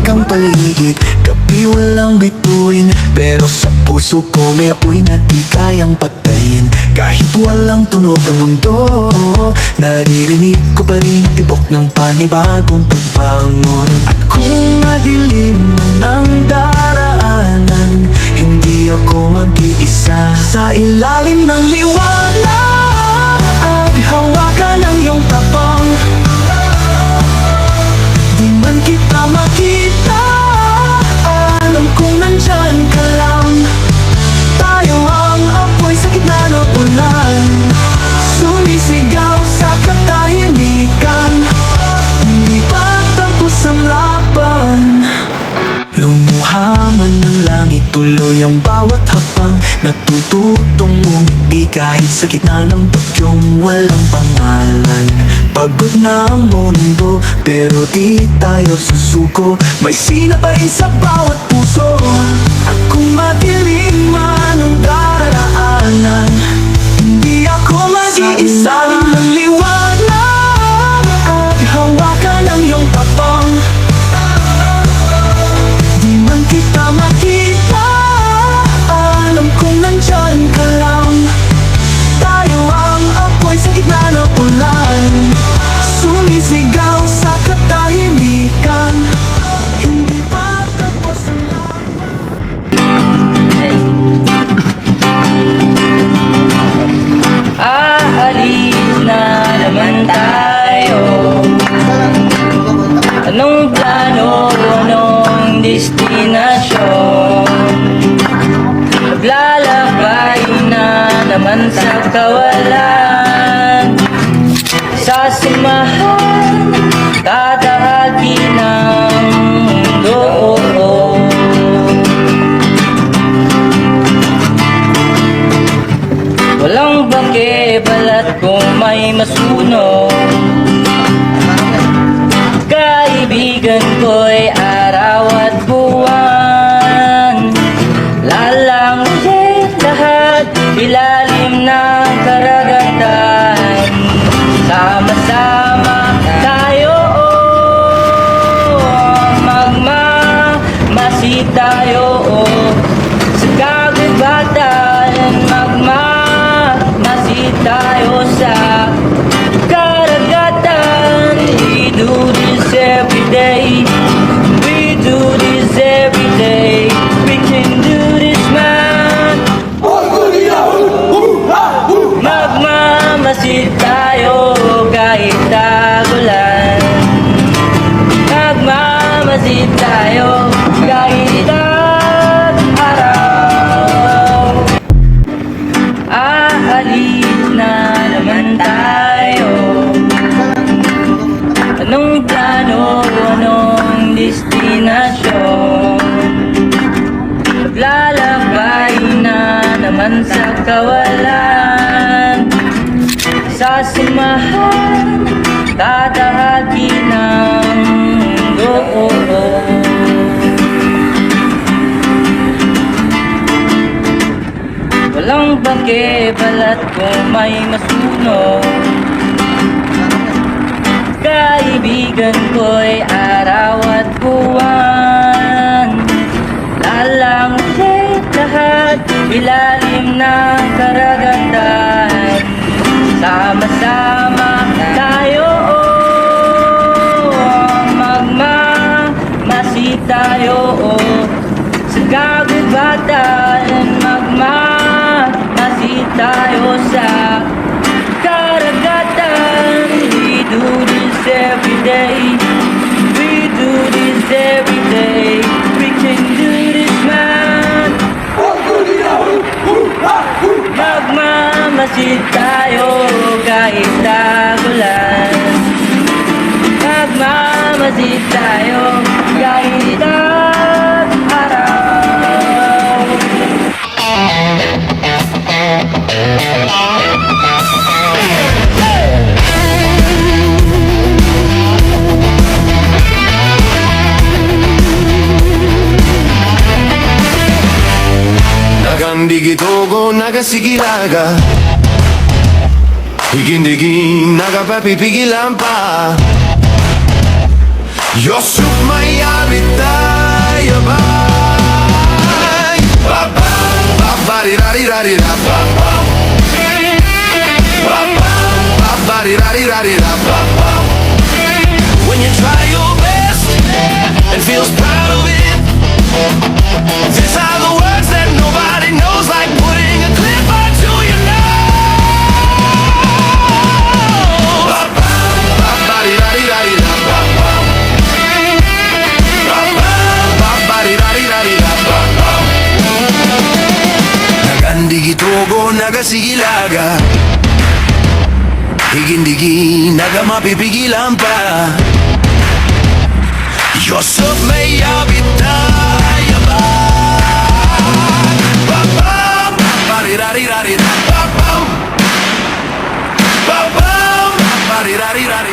ang paligid, gabi walang bituin, pero sa puso ko may apoy na di kayang patayin. Kahit walang tunog ang mundo, naririnig ko pa rin tibok ng panibagong pagbangon. At kung madilim ang daraanan, hindi ako mag-iisa. Sa ilalim ng liwanag, hawakan ang iyong tapang. Di man kita makita, alam kong nandyan ka lang. Tayo ang apoy sa gitna ng ulan, sumisigaw sa katahimikan. Hindi pa tapos ang laban. Lumuha man ng langit, tuloy ang bawat hakbang. Natututong umiti kahit sa gitna ng bagyong walang pangalan. Pagod na ang mundo, pero di tayo susuko. May sina pa rin sa bawat puso. At kung madilim man ang daraanan, hindi ako mag-iisa. Ng liwanag, hawakan ang iyong tapang. Di man kita makita, alam kong nandyan ka lang. Tayo ang apoy sa gitna ng ulan, sumisigaw sa katahimikan. Hindi pa tapos ang aalis na naman tayo. Anong plano, anong destinasyon? Maglalakbay na naman sa kawalan. Sasamahan, tatahaki ng mundo. Walang bake, balat kung may masunog. Kaibigan ko'y araw at buwan. Lalanguyin lahat, ilalim ng karagatan. Sama-sama tayo, magmamasid tayo. Sa kagubatan, magmamasid tayo sa karagatan. We do this every day, we do this every day. We can do this, man. Magmamasid tayo kahit tagulan. Magmamasid tayo kahit araw. Aalis na naman tayo. Anong plano, anong destinasyon? Maglalakbay na naman sa kawalan. Sasamahan, tatahaki ng mundo. Walang bake, balat kung may masunog. Kaibigan ko'y araw at buwan. Lalanguyin lahat, ilalim ng karagatan. Sama-sama tayo, magmamasid tayo. Sa kagubatan, magmamasid tayo sa karagatan. We do this every day, we do this every day. We can do this, man. Magmamasid tayo kahit tagulan. Magmamasid tayo kahit araw. Nagandigitogo nagasigiraga, higindigi nagapapipigilan pa. Yosuk mayabita nagasigilaga Higindigi naga mapipigilan pa Yusuf may abitayaban Babam, parirarirarir Babam, babam, parirarirarir